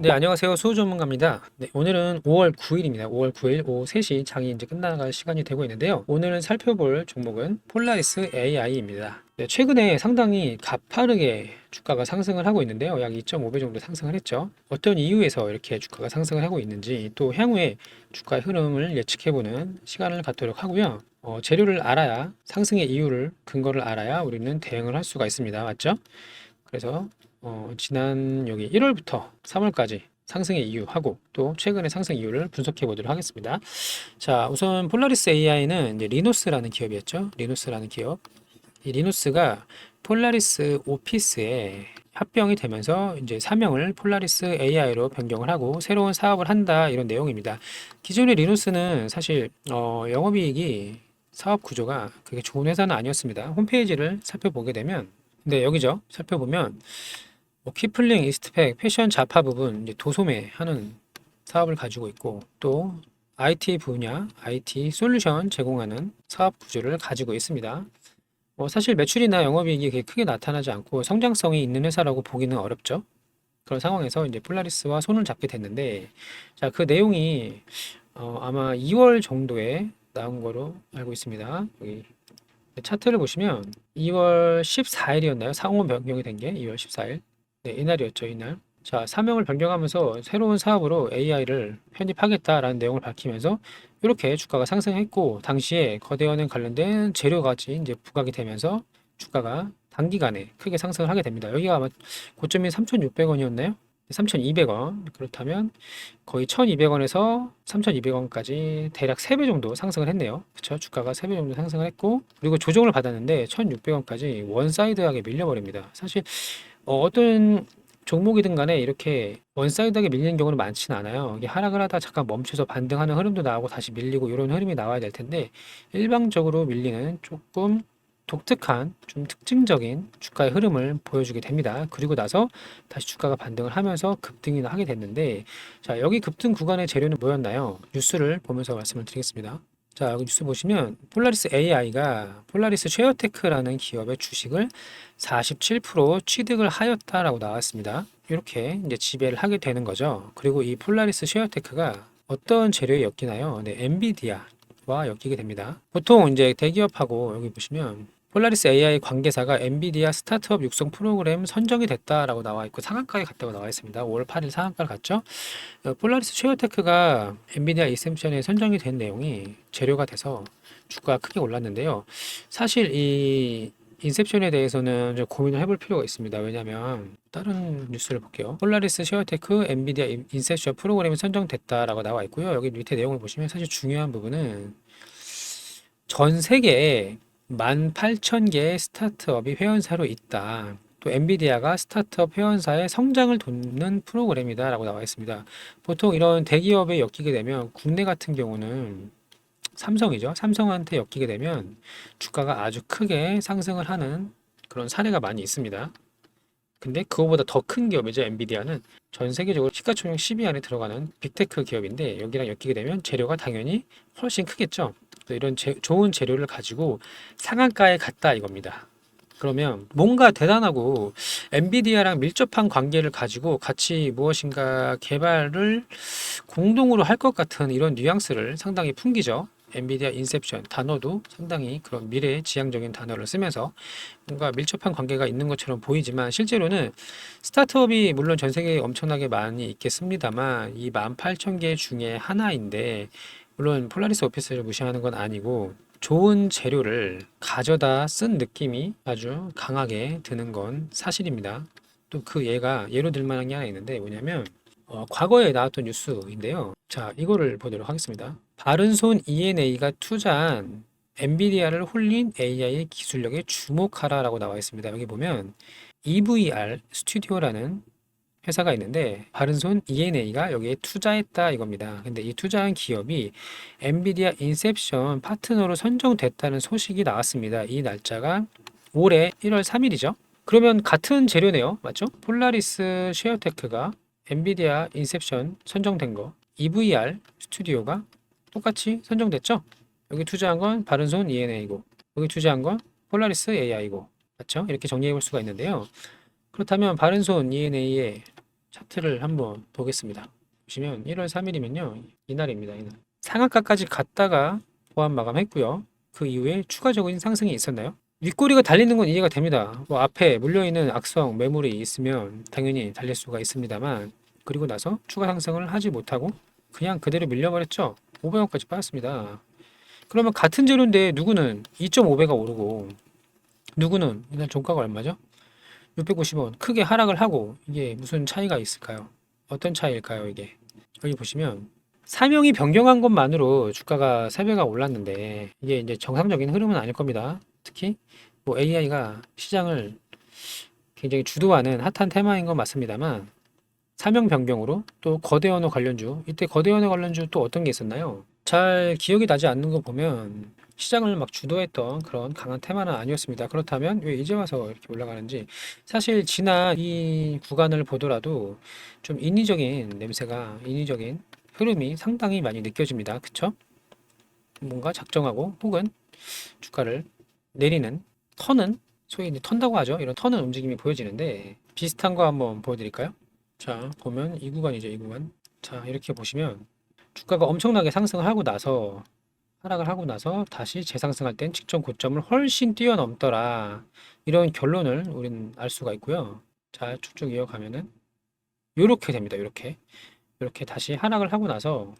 네, 안녕하세요. 수호 전문가입니다. 네, 오늘은 5월 9일입니다. 5월 9일 오후 3시 장이 이제 끝나갈 시간이 되고 있는데요. 오늘은 살펴볼 종목은 폴라리스 AI입니다. 네, 최근에 상당히 가파르게 주가가 상승을 하고 있는데요. 약 2.5배 정도 상승을 했죠. 어떤 이유에서 이렇게 주가가 상승을 하고 있는지 또 향후에 주가 흐름을 예측해보는 시간을 갖도록 하고요. 재료를 알아야 상승의 이유를 근거를 알아야 우리는 대응을 할 수가 있습니다. 맞죠? 그래서 지난 여기 1월부터 3월까지 상승의 이유하고 또 최근의 상승 이유를 분석해 보도록 하겠습니다. 자, 우선 폴라리스 AI는 이제 리노스라는 기업이었죠. 리노스라는 기업. 이 리노스가 폴라리스 오피스에 합병이 되면서 이제 사명을 폴라리스 AI로 변경을 하고 새로운 사업을 한다 이런 내용입니다. 기존의 리노스는 사실 영업이익이 사업 구조가 그게 좋은 회사는 아니었습니다. 홈페이지를 살펴보게 되면 네, 여기죠. 살펴보면 뭐 키플링, 이스트팩, 패션 잡화 부분 이제 도소매하는 사업을 가지고 있고 또 IT 분야, IT 솔루션 제공하는 사업 구조를 가지고 있습니다. 사실 매출이나 영업이익이 그렇게 크게 나타나지 않고 성장성이 있는 회사라고 보기는 어렵죠. 그런 상황에서 이제 폴라리스와 손을 잡게 됐는데, 자, 그 내용이 아마 2월 정도에 나온 거로 알고 있습니다. 여기 차트를 보시면 2월 14일이었나요? 상호 변경이 된 게 2월 14일. 네, 이날이었죠, 이날. 자, 사명을 변경하면서 새로운 사업으로 AI를 편입하겠다라는 내용을 밝히면서 이렇게 주가가 상승했고, 당시에 거대원에 관련된 재료같이 이제 부각이 되면서 주가가 단기간에 크게 상승을 하게 됩니다. 여기가 아마 고점이 3,600원이었나요? 3,200원. 그렇다면 거의 1,200원에서 3,200원까지 대략 3배 정도 상승을 했네요. 그쵸? 주가가 3배 정도 상승을 했고, 그리고 조정을 받았는데 1,600원까지 원사이드하게 밀려버립니다. 사실 어떤 종목이든 간에 이렇게 원사이드하게 밀리는 경우는 많지는 않아요. 이게 하락을 하다 잠깐 멈춰서 반등하는 흐름도 나오고 다시 밀리고 이런 흐름이 나와야 될 텐데 일방적으로 밀리는 조금 독특한 좀 특징적인 주가의 흐름을 보여주게 됩니다. 그리고 나서 다시 주가가 반등을 하면서 급등이나 하게 됐는데 자, 여기 급등 구간의 재료는 뭐였나요? 뉴스를 보면서 말씀을 드리겠습니다. 자, 여기 뉴스 보시면 폴라리스 AI가 폴라리스 쉐어테크라는 기업의 주식을 47% 취득을 하였다라고 나왔습니다. 이렇게 이제 지배를 하게 되는 거죠. 그리고 이 폴라리스 쉐어테크가 어떤 재료에 엮이나요? 네, 엔비디아와 엮이게 됩니다. 보통 이제 대기업하고 여기 보시면 폴라리스 AI 관계사가 엔비디아 스타트업 육성 프로그램 선정이 됐다라고 나와 있고 상한가에 갔다고 나와 있습니다. 5월 8일 상한가를 갔죠. 폴라리스 쉐어테크가 엔비디아 이셈션에 선정이 된 내용이 재료가 돼서 주가가 크게 올랐는데요. 사실 이 인셉션에 대해서는 좀 고민을 해볼 필요가 있습니다. 왜냐하면 다른 뉴스를 볼게요. 폴라리스 쉐어테크 엔비디아 인셉션 프로그램이 선정됐다라고 나와 있고요. 여기 밑에 내용을 보시면 사실 중요한 부분은 전 세계에 18,000개의 스타트업이 회원사로 있다. 또 엔비디아가 스타트업 회원사의 성장을 돕는 프로그램이다라고 나와 있습니다. 보통 이런 대기업에 엮이게 되면 국내 같은 경우는 삼성이죠. 삼성한테 엮이게 되면 주가가 아주 크게 상승을 하는 그런 사례가 많이 있습니다. 근데 그거보다 더 큰 기업이죠. 엔비디아는 전 세계적으로 시가총액 10위 안에 들어가는 빅테크 기업인데 여기랑 엮이게 되면 재료가 당연히 훨씬 크겠죠. 그래서 이런 좋은 재료를 가지고 상한가에 갔다 이겁니다. 그러면 뭔가 대단하고 엔비디아랑 밀접한 관계를 가지고 같이 무엇인가 개발을 공동으로 할 것 같은 이런 뉘앙스를 상당히 풍기죠. 엔비디아 인셉션 단어도 상당히 그런 미래지향적인 단어를 쓰면서 뭔가 밀접한 관계가 있는 것처럼 보이지만 실제로는 스타트업이 물론 전 세계에 엄청나게 많이 있겠습니다만 이 18,000개 중에 하나인데 물론 폴라리스 오피스를 무시하는 건 아니고 좋은 재료를 가져다 쓴 느낌이 아주 강하게 드는 건 사실입니다. 또 그 예로 들 만한 게 하나 있는데 뭐냐면 과거에 나왔던 뉴스인데요. 자, 이거를 보도록 하겠습니다. 바른손 ENA가 투자한 엔비디아를 홀린 AI 기술력에 주목하라라고 나와 있습니다. 여기 보면 EVR 스튜디오라는 회사가 있는데 바른손 ENA가 여기에 투자했다 이겁니다. 근데 이 투자한 기업이 엔비디아 인셉션 파트너로 선정됐다는 소식이 나왔습니다. 이 날짜가 올해 1월 3일이죠. 그러면 같은 재료네요. 맞죠? 폴라리스 쉐어테크가 엔비디아 인셉션 선정된 거, EVR 스튜디오가 똑같이 선정됐죠? 여기 투자한 건 바른손 ENA고, 여기 투자한 건 폴라리스 AI고, 맞죠? 이렇게 정리해 볼 수가 있는데요. 그렇다면 바른손 ENA의 차트를 한번 보겠습니다. 보시면 1월 3일이면요. 이날입니다. 이날. 상한가까지 갔다가 보합 마감했고요. 그 이후에 추가적인 상승이 있었나요? 윗꼬리가 달리는 건 이해가 됩니다. 뭐 앞에 물려있는 악성 매물이 있으면 당연히 달릴 수가 있습니다만, 그리고 나서 추가 상승을 하지 못하고 그냥 그대로 밀려버렸죠. 500원까지 빠졌습니다. 그러면 같은 재료인데 누구는 2.5배가 오르고 누구는 이날 종가가 얼마죠? 650원 크게 하락을 하고, 이게 무슨 차이가 있을까요? 어떤 차이일까요, 이게? 여기 보시면 사명이 변경한 것만으로 주가가 3배가 올랐는데, 이게 이제 정상적인 흐름은 아닐 겁니다. 특히 뭐 AI가 시장을 굉장히 주도하는 핫한 테마인 건 맞습니다만, 사명 변경으로 또 거대 언어 관련주, 이때 거대 언어 관련주 또 어떤 게 있었나요? 잘 기억이 나지 않는 거 보면 시장을 막 주도했던 그런 강한 테마는 아니었습니다. 그렇다면 왜 이제 와서 이렇게 올라가는지, 사실 지난 이 구간을 보더라도 좀 인위적인 흐름이 상당히 많이 느껴집니다. 그쵸? 뭔가 작정하고 혹은 주가를 내리는, 터는, 소위 이제 턴다고 하죠. 이런 터는 움직임이 보여지는데, 비슷한 거 한번 보여드릴까요? 자, 보면 이 구간이죠, 이 구간. 자, 이렇게 보시면 주가가 엄청나게 상승을 하고 나서 하락을 하고 나서 다시 재상승할 땐 직전 고점을 훨씬 뛰어넘더라. 이런 결론을 우리는 알 수가 있고요. 자, 쭉쭉 이어가면은 이렇게 됩니다. 이렇게 다시 하락을 하고 나서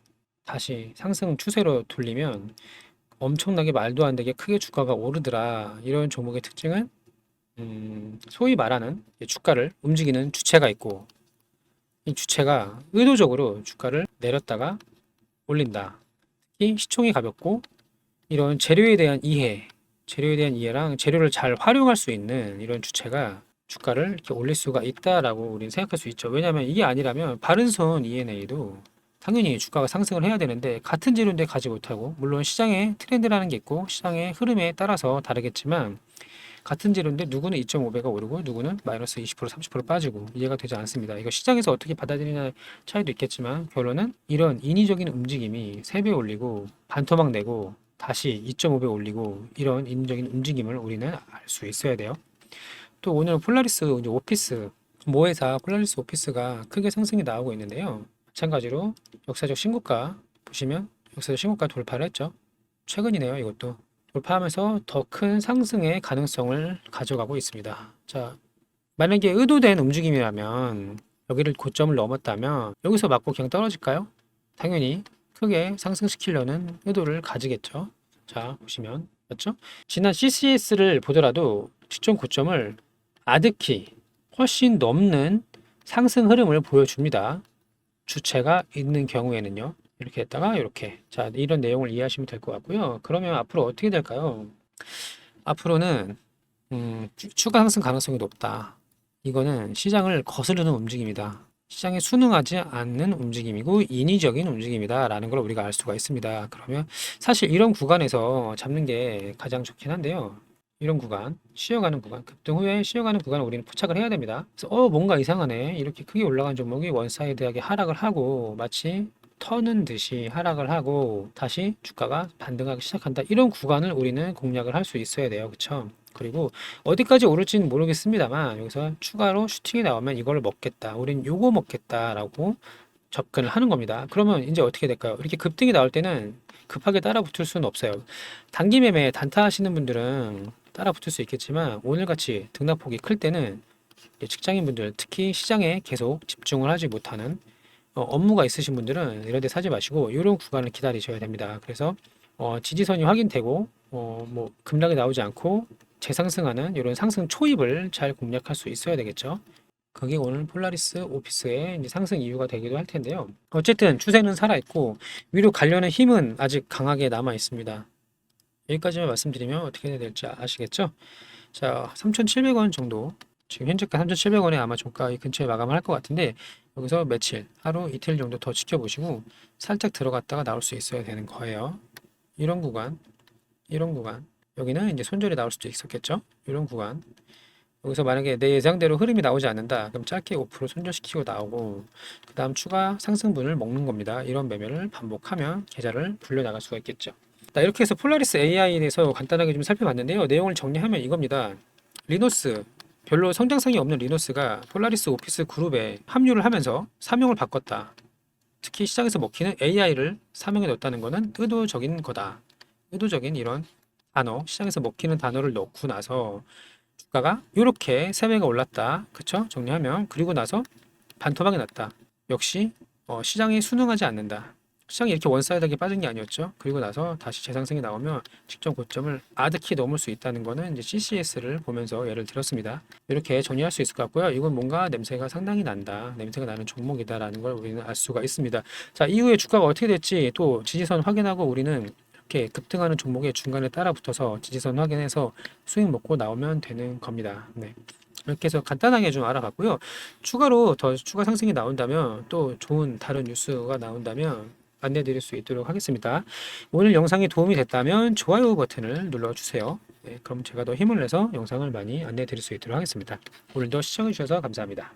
다시 상승 추세로 돌리면 엄청나게 말도 안 되게 크게 주가가 오르더라. 이런 종목의 특징은 소위 말하는 주가를 움직이는 주체가 있고, 이 주체가 의도적으로 주가를 내렸다가 올린다. 특히 시총이 가볍고 이런 재료에 대한 이해랑 재료를 잘 활용할 수 있는 이런 주체가 주가를 이렇게 올릴 수가 있다라고 우리는 생각할 수 있죠. 왜냐하면 이게 아니라면 바른손 ENA도 당연히 주가가 상승을 해야 되는데 같은 재료인데 가지 못하고, 물론 시장의 트렌드라는 게 있고 시장의 흐름에 따라서 다르겠지만 같은 재료인데 누구는 2.5배가 오르고 누구는 마이너스 20% 30% 빠지고, 이해가 되지 않습니다. 이거 시장에서 어떻게 받아들이냐 차이도 있겠지만, 결론은 이런 인위적인 움직임이 3배 올리고 반토막 내고 다시 2.5배 올리고, 이런 인위적인 움직임을 우리는 알 수 있어야 돼요. 또 오늘 폴라리스 이제 오피스 모회사 폴라리스 오피스가 크게 상승이 나오고 있는데요. 마찬가지로 역사적 신고가 보시면 역사적 신고가 돌파를 했죠. 최근이네요, 이것도. 돌파하면서 더 큰 상승의 가능성을 가져가고 있습니다. 자, 만약에 의도된 움직임이라면, 여기를 고점을 넘었다면 여기서 맞고 그냥 떨어질까요? 당연히 크게 상승시키려는 의도를 가지겠죠. 자, 보시면 맞죠? 지난 CCS를 보더라도 직전 고점을 아득히 훨씬 넘는 상승 흐름을 보여줍니다. 주체가 있는 경우에는요. 이렇게 했다가 이렇게. 자, 이런 내용을 이해하시면 될 것 같고요. 그러면 앞으로 어떻게 될까요? 앞으로는 추가 상승 가능성이 높다. 이거는 시장을 거스르는 움직임이다. 시장에 순응하지 않는 움직임이고 인위적인 움직임이다라는 걸 우리가 알 수가 있습니다. 그러면 사실 이런 구간에서 잡는 게 가장 좋긴 한데요. 이런 구간, 쉬어가는 구간, 급등 후에 쉬어가는 구간을 우리는 포착을 해야 됩니다. 그래서 뭔가 이상하네. 이렇게 크게 올라간 종목이 원사이드하게 하락을 하고 마치 터는 듯이 하락을 하고 다시 주가가 반등하기 시작한다. 이런 구간을 우리는 공략을 할 수 있어야 돼요. 그쵸? 그리고 어디까지 오를지는 모르겠습니다만 여기서 추가로 슈팅이 나오면 이걸 먹겠다. 우린 요거 먹겠다라고 접근을 하는 겁니다. 그러면 이제 어떻게 될까요? 이렇게 급등이 나올 때는 급하게 따라 붙을 수는 없어요. 단기 매매 단타 하시는 분들은 따라 붙을 수 있겠지만, 오늘같이 등락폭이 클 때는 직장인분들, 특히 시장에 계속 집중을 하지 못하는 업무가 있으신 분들은 이런 데 사지 마시고 이런 구간을 기다리셔야 됩니다. 그래서 지지선이 확인되고 뭐 급락이 나오지 않고 재상승하는 이런 상승 초입을 잘 공략할 수 있어야 되겠죠. 그게 오늘 폴라리스 오피스의 이제 상승 이유가 되기도 할 텐데요. 어쨌든 추세는 살아있고 위로 가려는 힘은 아직 강하게 남아 있습니다. 여기까지만 말씀드리면 어떻게 해야 될지 아시겠죠? 자, 3,700원 정도, 지금 현재가 3,700원에 아마 종가 이 근처에 마감을 할 것 같은데, 여기서 며칠, 하루 이틀 정도 더 지켜보시고 살짝 들어갔다가 나올 수 있어야 되는 거예요. 이런 구간, 여기는 이제 손절이 나올 수도 있었겠죠? 이런 구간, 여기서 만약에 내 예상대로 흐름이 나오지 않는다, 그럼 짧게 5% 손절시키고 나오고 그 다음 추가 상승분을 먹는 겁니다. 이런 매매를 반복하면 계좌를 불려나갈 수가 있겠죠. 자, 이렇게 해서 폴라리스 AI에 대해서 간단하게 좀 살펴봤는데요. 내용을 정리하면 이겁니다. 리노스 별로 성장성이 없는 리노스가 폴라리스 오피스 그룹에 합류를 하면서 사명을 바꿨다. 특히 시장에서 먹히는 AI를 사명에 넣었다는 것은 의도적인 거다. 의도적인 이런 단어, 시장에서 먹히는 단어를 넣고 나서 주가가 이렇게 3배가 올랐다. 그쵸? 정리하면 그리고 나서 반토막이 났다. 역시 시장이 순응하지 않는다. 시장이 이렇게 원사이드하게 빠진 게 아니었죠. 그리고 나서 다시 재상승이 나오면 직전 고점을 아득히 넘을 수 있다는 거는 이제 CCS를 보면서 예를 들었습니다. 이렇게 정리할 수 있을 것 같고요. 이건 뭔가 냄새가 상당히 난다. 냄새가 나는 종목이다라는 걸 우리는 알 수가 있습니다. 자, 이후에 주가가 어떻게 될지 또 지지선 확인하고 우리는 이렇게 급등하는 종목의 중간에 따라 붙어서 지지선 확인해서 수익 먹고 나오면 되는 겁니다. 네. 이렇게 해서 간단하게 좀 알아봤고요. 추가로 더 추가 상승이 나온다면 또 좋은 다른 뉴스가 나온다면 안내 드릴 수 있도록 하겠습니다. 오늘 영상이 도움이 됐다면 좋아요 버튼을 눌러주세요. 네, 그럼 제가 더 힘을 내서 영상을 많이 안내 드릴 수 있도록 하겠습니다. 오늘도 시청해 주셔서 감사합니다.